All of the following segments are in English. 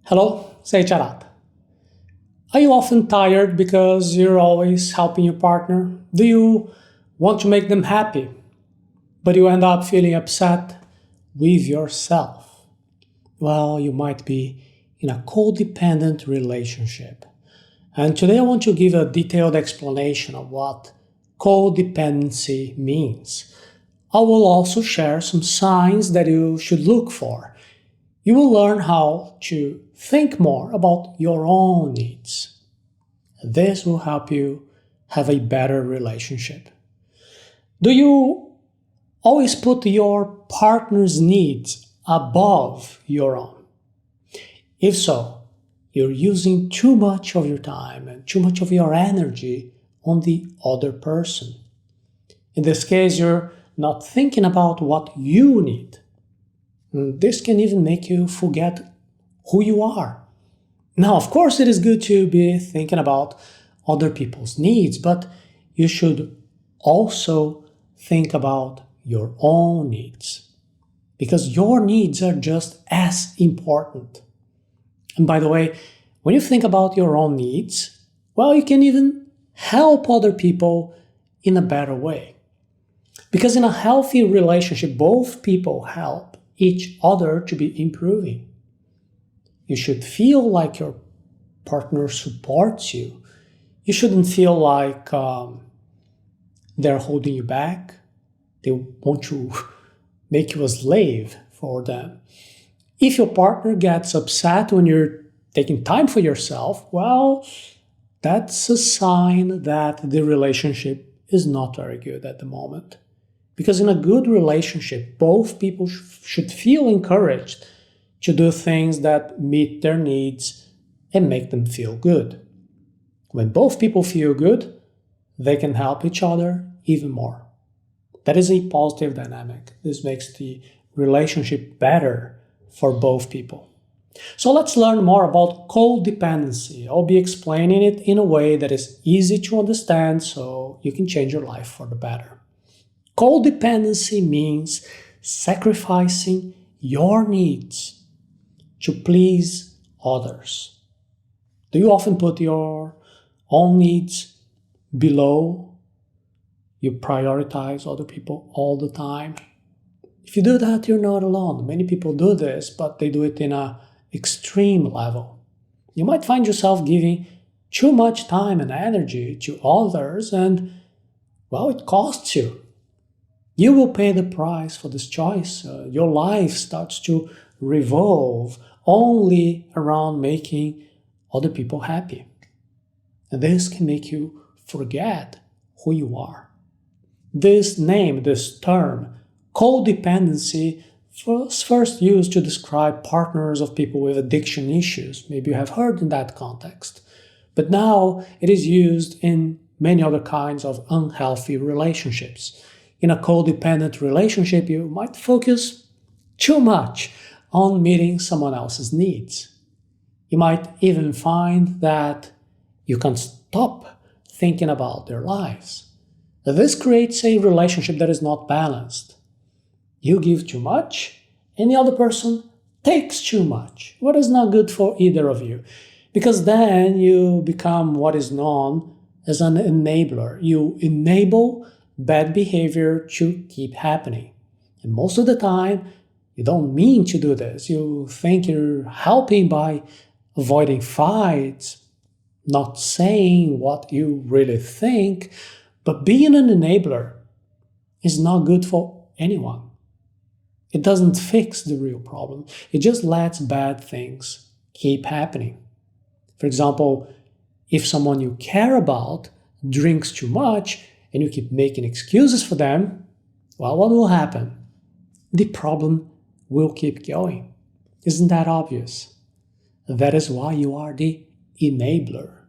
Hello, Seiiti Arata. Are you often tired because you're always helping your partner? Do you want to make them happy, but you end up feeling upset with yourself? Well, you might be in a codependent relationship. And today I want to give a detailed explanation of what codependency means. I will also share some signs that you should look for. You will learn how to think more about your own needs. This will help you have a better relationship. Do you always put your partner's needs above your own? If so, you're using too much of your time and too much of your energy on the other person. In this case, you're not thinking about what you need. This can even make you forget who you are. Now, of course, it is good to be thinking about other people's needs, but you should also think about your own needs, because your needs are just as important. And by the way, when you think about your own needs, well, you can even help other people in a better way. Because in a healthy relationship, both people help each other to be improving. You should feel like your partner supports you. You shouldn't feel like they're holding you back. They want to make you a slave for them. If your partner gets upset when you're taking time for yourself, well, that's a sign that the relationship is not very good at the moment. Because in a good relationship, both people should feel encouraged to do things that meet their needs and make them feel good. When both people feel good, they can help each other even more. That is a positive dynamic. This makes the relationship better for both people. So let's learn more about codependency. I'll be explaining it in a way that is easy to understand so you can change your life for the better. Codependency means sacrificing your needs to please others. Do you often put your own needs below? You prioritize other people all the time? If you do that, you're not alone. Many people do this, but they do it in an extreme level. You might find yourself giving too much time and energy to others, and, well, it costs you. You will pay the price for this choice. Your life starts to revolve only around making other people happy. And this can make you forget who you are. This name, this term, codependency, was first used to describe partners of people with addiction issues. Maybe you have heard in that context. But now it is used in many other kinds of unhealthy relationships. In a codependent relationship, you might focus too much on meeting someone else's needs. You might even find that you can't stop thinking about their lives. This creates a relationship that is not balanced. You give too much, and the other person takes too much. What is not good for either of you? Because then you become what is known as an enabler. You enable bad behavior to keep happening. And most of the time, you don't mean to do this. You think you're helping by avoiding fights, not saying what you really think, but being an enabler is not good for anyone. It doesn't fix the real problem. It just lets bad things keep happening. For example, if someone you care about drinks too much, and you keep making excuses for them, well, what will happen? The problem will keep going. Isn't that obvious? That is why you are the enabler.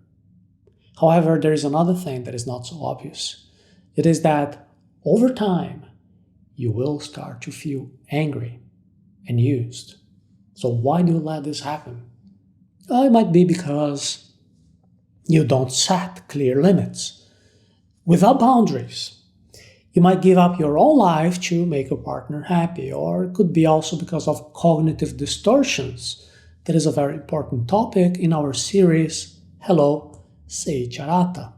However, there is another thing that is not so obvious. It is that over time, you will start to feel angry and used. So why do you let this happen? Well, it might be because you don't set clear limits. Without boundaries, you might give up your own life to make your partner happy, or it could be also because of cognitive distortions that is a very important topic in our series, Hello, Seiiti Arata.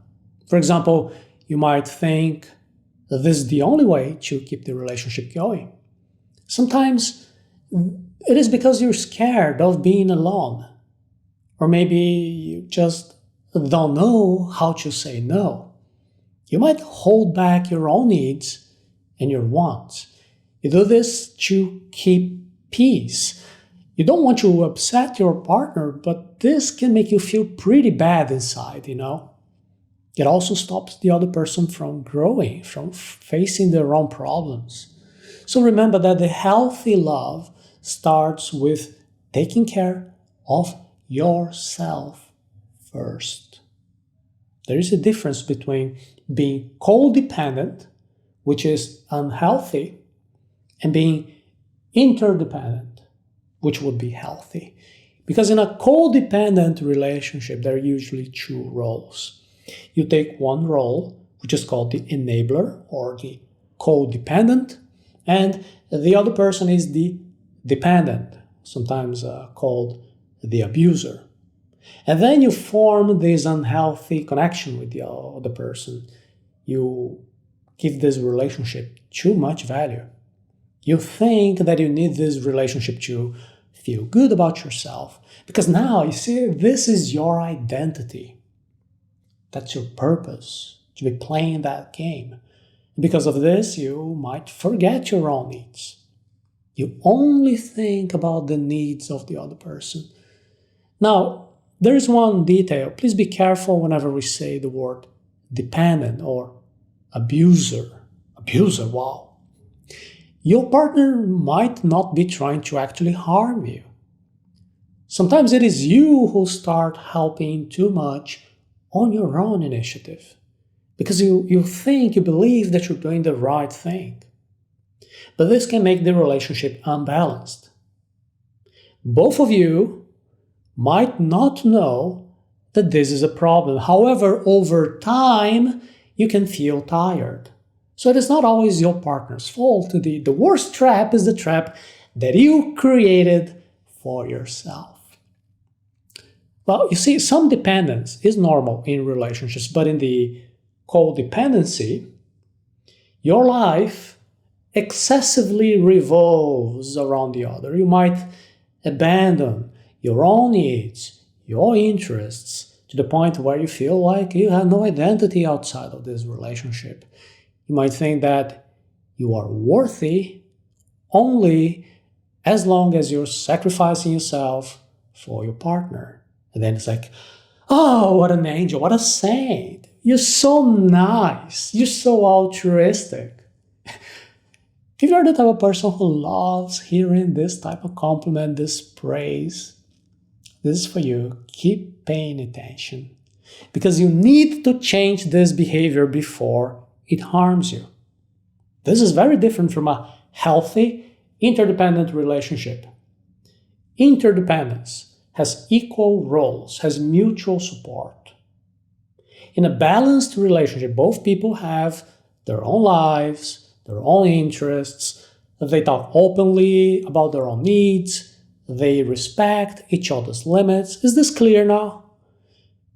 For example, you might think that this is the only way to keep the relationship going. Sometimes it is because you're scared of being alone. Or maybe you just don't know how to say no. You might hold back your own needs and your wants. You do this to keep peace. You don't want to upset your partner, but this can make you feel pretty bad inside, It also stops the other person from growing, from facing their own problems. So remember that the healthy love starts with taking care of yourself first. There is a difference between being codependent, which is unhealthy, and being interdependent, which would be healthy. Because in a codependent relationship, there are usually two roles. You take one role, which is called the enabler or the codependent, and the other person is the dependent, sometimes called the abuser. And then you form this unhealthy connection with the other person. You give this relationship too much value. You think that you need this relationship to feel good about yourself. Because now, you see, this is your identity. That's your purpose, to be playing that game. Because of this, you might forget your own needs. You only think about the needs of the other person. Now, there is one detail. Please be careful whenever we say the word dependent or abuser. Abuser, wow. Your partner might not be trying to actually harm you. Sometimes it is you who start helping too much on your own initiative because you believe that you're doing the right thing. But this can make the relationship unbalanced. Both of you might not know that this is a problem. However, over time, you can feel tired. So it is not always your partner's fault. The worst trap is the trap that you created for yourself. Well, you see, some dependence is normal in relationships, but in the codependency, your life excessively revolves around the other. You might abandon your own needs, your interests, to the point where you feel like you have no identity outside of this relationship. You might think that you are worthy only as long as you're sacrificing yourself for your partner. And then it's like, oh, what an angel, what a saint. You're so nice. You're so altruistic. If you're the type of person who loves hearing this type of compliment, this praise, this is for you. Keep paying attention. Because you need to change this behavior before it harms you. This is very different from a healthy, interdependent relationship. Interdependence has equal roles, has mutual support. In a balanced relationship, both people have their own lives, their own interests, they talk openly about their own needs, they respect each other's limits. Is this clear now?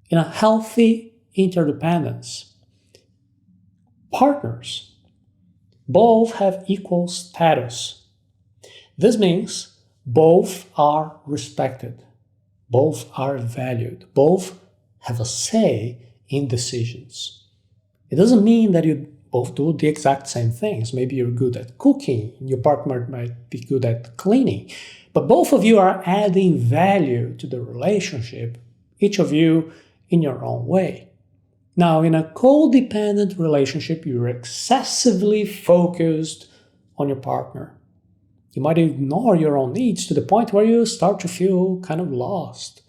In a healthy interdependence, partners both have equal status. This means both are respected, both are valued, both have a say in decisions. It doesn't mean that you both do the exact same things. Maybe you're good at cooking, your partner might be good at cleaning, but both of you are adding value to the relationship, each of you in your own way. Now, in a codependent relationship, you're excessively focused on your partner. You might ignore your own needs to the point where you start to feel kind of lost.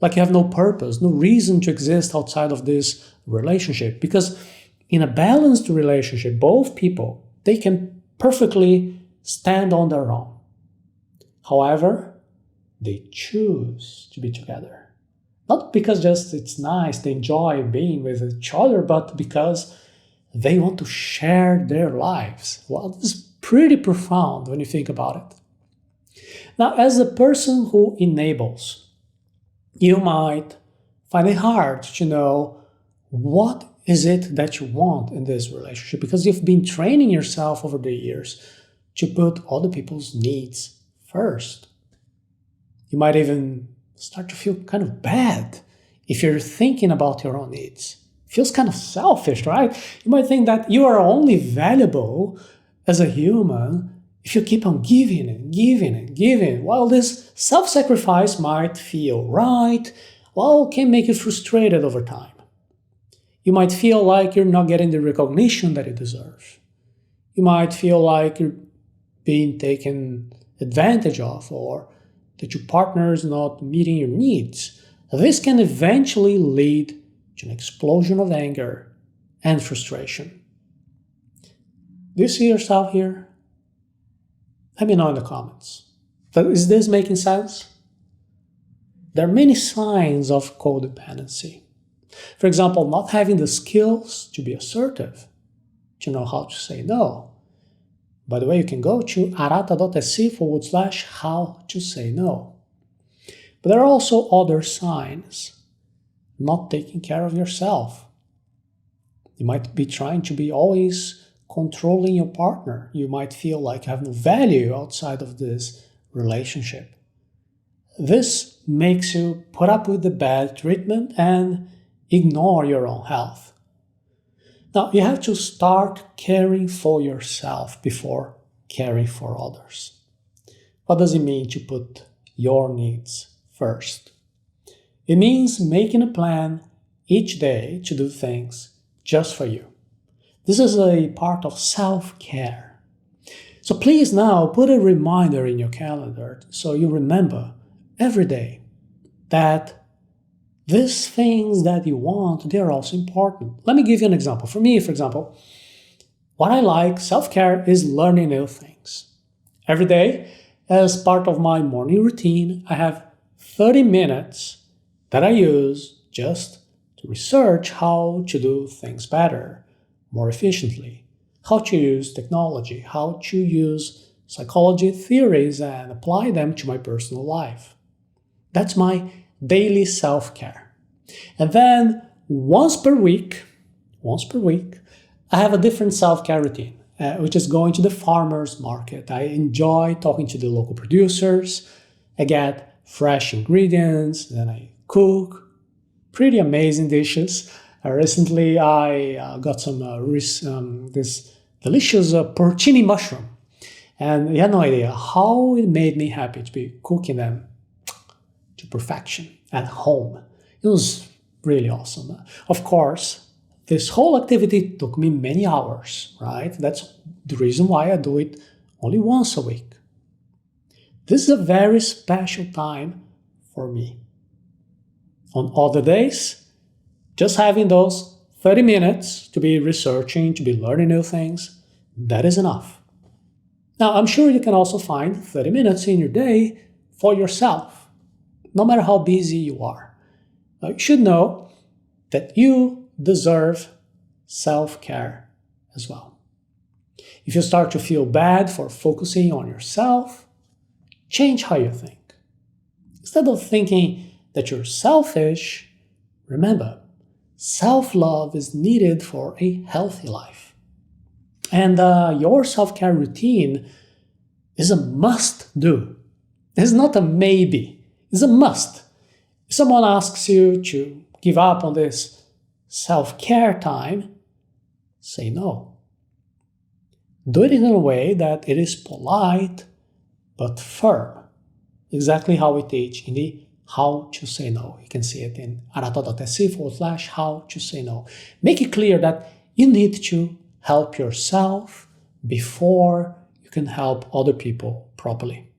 Like you have no purpose, no reason to exist outside of this relationship. Because in a balanced relationship, both people, they can perfectly stand on their own. However, they choose to be together. Not because just it's nice, they enjoy being with each other, but because they want to share their lives. Well, this is pretty profound when you think about it. Now, as a person who enables, you might find it hard to know what is it that you want in this relationship because you've been training yourself over the years to put other people's needs first. You might even start to feel kind of bad if you're thinking about your own needs. It feels kind of selfish, right? You might think that you are only valuable as a human if you keep on giving and giving and giving. While this self-sacrifice might feel right, well, can make you frustrated over time. You might feel like you're not getting the recognition that you deserve. You might feel like you're being taken advantage of or that your partner is not meeting your needs. This can eventually lead to an explosion of anger and frustration. Do you see yourself here? Let me know in the comments. Is this making sense? There are many signs of codependency. For example, not having the skills to be assertive, to know how to say no. By the way, you can go to arata.se/how to say no. But there are also other signs. Not taking care of yourself. You might be trying to be always controlling your partner. You might feel like you have no value outside of this relationship. This makes you put up with the bad treatment and ignore your own health. Now, you have to start caring for yourself before caring for others. What does it mean to put your needs first? It means making a plan each day to do things just for you. This is a part of self-care. So please now put a reminder in your calendar so you remember every day that these things that you want, they're also important. Let me give you an example. For me, for example, what I like, self-care, is learning new things. Every day, as part of my morning routine, I have 30 minutes that I use just to research how to do things better, more efficiently, how to use technology, how to use psychology theories and apply them to my personal life. That's my daily self-care. And then once per week, I have a different self-care routine, which is going to the farmer's market. I enjoy talking to the local producers. I get fresh ingredients, then I cook pretty amazing dishes. Recently, I got some this delicious porcini mushroom, and you had no idea how it made me happy to be cooking them to perfection at home. It was really awesome. Of course, this whole activity took me many hours, right? That's the reason why I do it only once a week. This is a very special time for me. On other days, just having those 30 minutes to be researching, to be learning new things, that is enough. Now, I'm sure you can also find 30 minutes in your day for yourself, no matter how busy you are. Now, you should know that you deserve self-care as well. If you start to feel bad for focusing on yourself, change how you think. Instead of thinking that you're selfish, remember, self-love is needed for a healthy life. And your self-care routine is a must-do. It's not a maybe. It's a must. If someone asks you to give up on this self-care time, say no. Do it in a way that it is polite but firm. Exactly how we teach in the How to Say No. You can see it in arata.se/how to say no. Make it clear that you need to help yourself before you can help other people properly.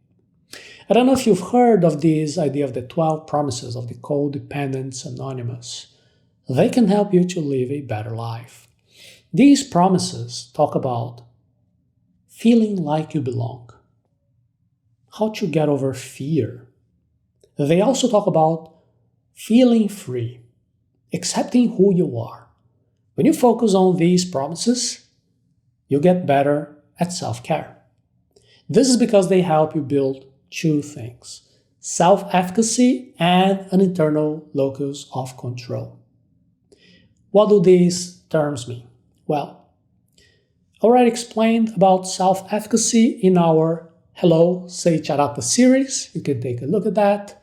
I don't know if you've heard of this idea of the 12 promises of the Codependence Anonymous. They can help you to live a better life. These promises talk about feeling like you belong, how to get over fear. They also talk about feeling free, accepting who you are. When you focus on these promises, you get better at self-care. This is because they help you build two things: self-efficacy and an internal locus of control. What do these terms mean? Well, I already explained about self-efficacy in our Hello, Seiiti Arata series. You can take a look at that.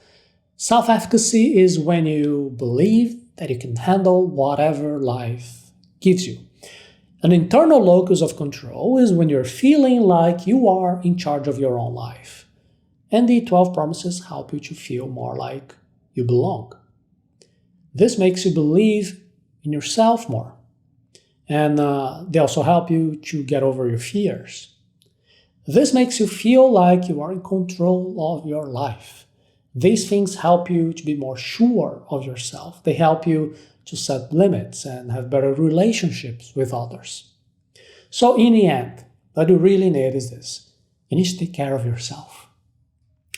Self-efficacy is when you believe that you can handle whatever life gives you. An internal locus of control is when you're feeling like you are in charge of your own life. And the 12 promises help you to feel more like you belong. This makes you believe in yourself more. And they also help you to get over your fears. This makes you feel like you are in control of your life. These things help you to be more sure of yourself. They help you to set limits and have better relationships with others. So in the end, what you really need is this. You need to take care of yourself.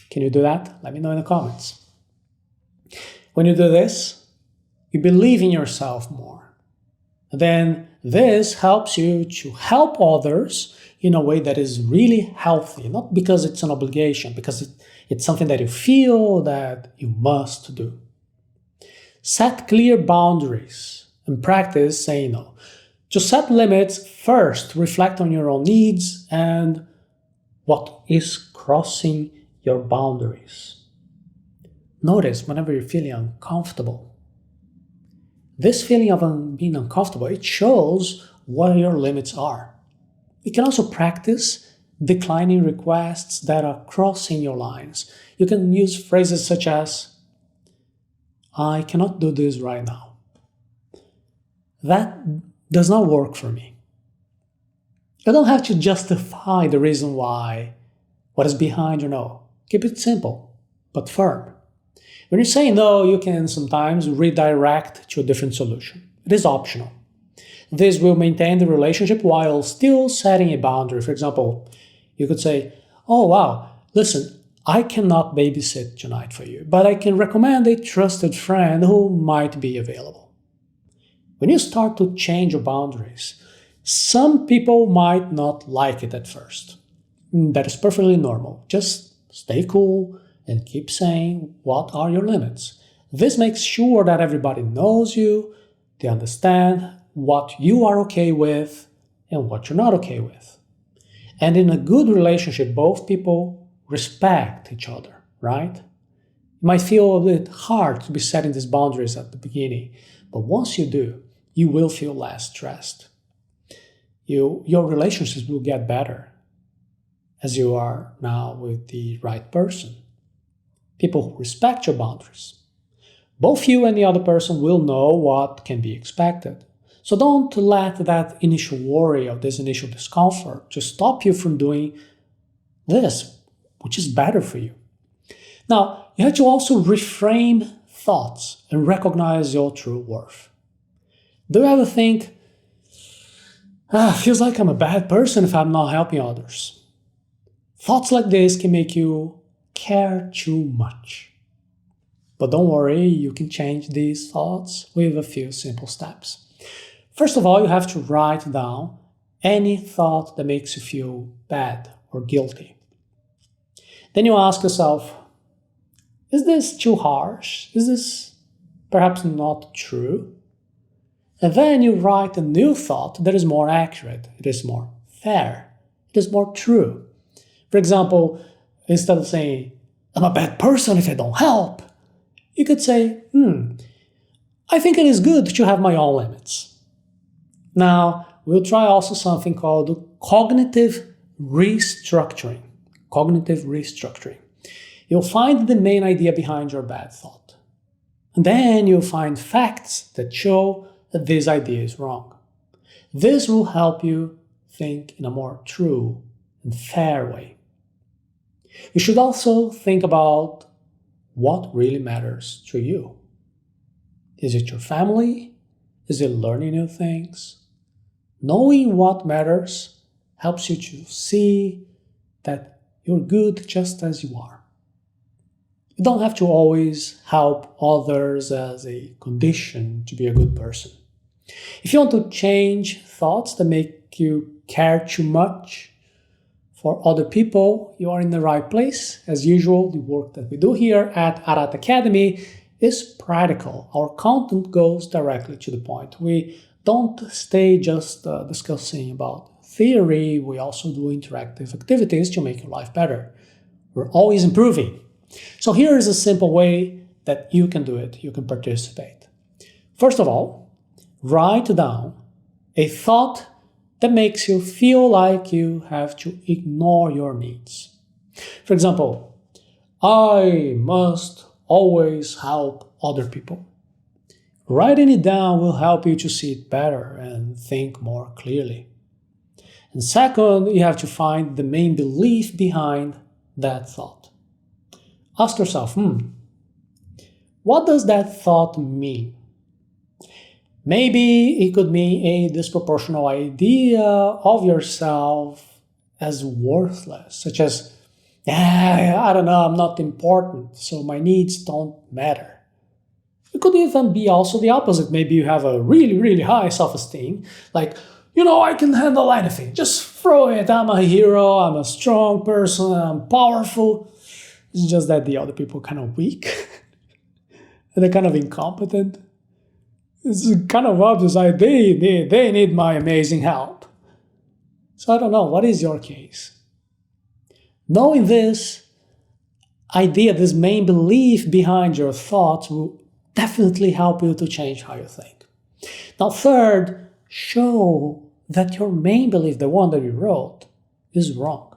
Can you do that? Let me know in the comments. When you do this, you believe in yourself more. Then this helps you to help others in a way that is really healthy, not because it's an obligation, because it's something that you feel that you must do. Set clear boundaries and practice saying no. To set limits, first reflect on your own needs and what is crossing your boundaries. Notice whenever you're feeling uncomfortable. This feeling of being uncomfortable, it shows what your limits are. You can also practice declining requests that are crossing your lines. You can use phrases such as, I cannot do this right now. That does not work for me. You don't have to justify the reason why, what is behind your no. Keep it simple, but firm. When you say no, you can sometimes redirect to a different solution. It is optional. This will maintain the relationship while still setting a boundary. For example, you could say, oh wow, listen, I cannot babysit tonight for you, but I can recommend a trusted friend who might be available. When you start to change your boundaries, some people might not like it at first. That is perfectly normal. Just stay cool and keep saying what are your limits. This makes sure that everybody knows you, they understand what you are okay with and what you're not okay with. And in a good relationship, both people respect each other, right? It might feel a bit hard to be setting these boundaries at the beginning, but once you do, you will feel less stressed. Your relationships will get better as you are now with the right person. People who respect your boundaries. Both you and the other person will know what can be expected. So don't let that initial worry or this initial discomfort to stop you from doing this, which is better for you. Now, you have to also reframe thoughts and recognize your true worth. Do you ever think, feels like I'm a bad person if I'm not helping others? Thoughts like this can make you care too much. But don't worry, you can change these thoughts with a few simple steps. First of all, you have to write down any thought that makes you feel bad or guilty. Then you ask yourself, is this too harsh? Is this perhaps not true? And then you write a new thought that is more accurate, it is more fair, it is more true. For example, instead of saying, I'm a bad person if I don't help, you could say, I think it is good to have my own limits. Now, we'll try also something called cognitive restructuring. Cognitive restructuring. You'll find the main idea behind your bad thought. And then you'll find facts that show that this idea is wrong. This will help you think in a more true and fair way. You should also think about what really matters to you. Is it your family? Is it learning new things? Knowing what matters helps you to see that you're good just as you are. You don't have to always help others as a condition to be a good person. If you want to change thoughts that make you care too much for other people, you are in the right place. As usual, the work that we do here at Arata Academy is practical. Our content goes directly to the point. We don't stay just discussing about theory. We also do interactive activities to make your life better. We're always improving. So here is a simple way that you can do it. You can participate. First of all, write down a thought that makes you feel like you have to ignore your needs. For example, I must always help other people. Writing it down will help you to see it better and think more clearly. And second, you have to find the main belief behind that thought. Ask yourself, what does that thought mean? Maybe it could mean a disproportional idea of yourself as worthless, such as, I don't know, I'm not important, so my needs don't matter. It could even be also the opposite. Maybe you have a really, really high self-esteem, like, I can handle anything, just throw it, I'm a hero, I'm a strong person, I'm powerful. It's just that the other people are kind of weak, and they're kind of incompetent. It's kind of obvious, like they need my amazing help. So I don't know, what is your case? Knowing this idea, this main belief behind your thoughts will definitely help you to change how you think. Now third, show that your main belief, the one that you wrote, is wrong.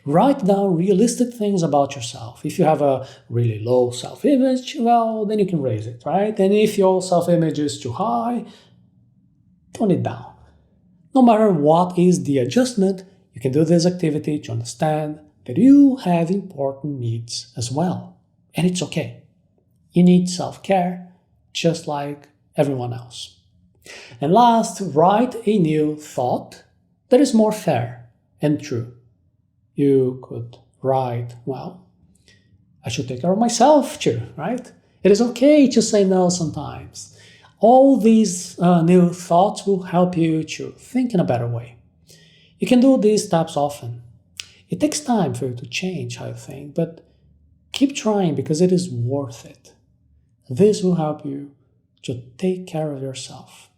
Write down realistic things about yourself. If you have a really low self-image, well, then you can raise it, right? And if your self-image is too high, tone it down. No matter what is the adjustment, you can do this activity to understand that you have important needs as well. And it's okay. You need self-care just like everyone else. And last, write a new thought that is more fair and true. You could write, well, I should take care of myself too, right? It is okay to say no sometimes. All these new thoughts will help you to think in a better way. You can do these steps often. It takes time for you to change how you think, but keep trying because it is worth it. This will help you to take care of yourself.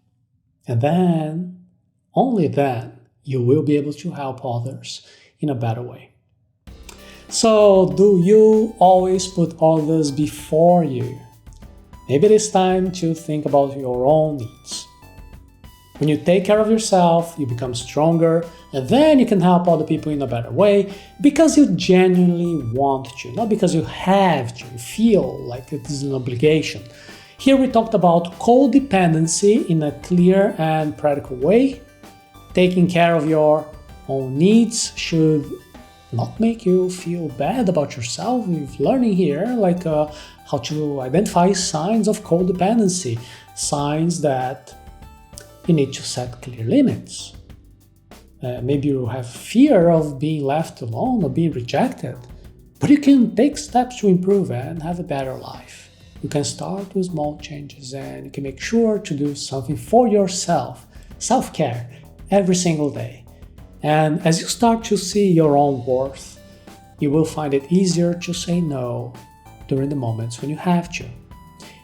And then, only then, you will be able to help others in a better way. So, do you always put others before you? Maybe it is time to think about your own needs. When you take care of yourself, you become stronger, and then you can help other people in a better way because you genuinely want to, not because you have to, feel like it is an obligation. Here we talked about codependency in a clear and practical way. Taking care of your own needs should not make you feel bad about yourself. We've learning here like how to identify signs of codependency, signs that you need to set clear limits. Maybe you have fear of being left alone or being rejected, but you can take steps to improve and have a better life. You can start with small changes and you can make sure to do something for yourself, self-care, every single day. And as you start to see your own worth, you will find it easier to say no during the moments when you have to.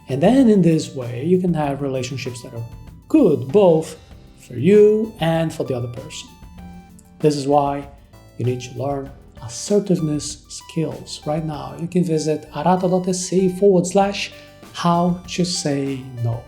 And then in this way, you can have relationships that are good both for you and for the other person. This is why you need to learn assertiveness skills. Right now, you can visit arata.se/how to say no.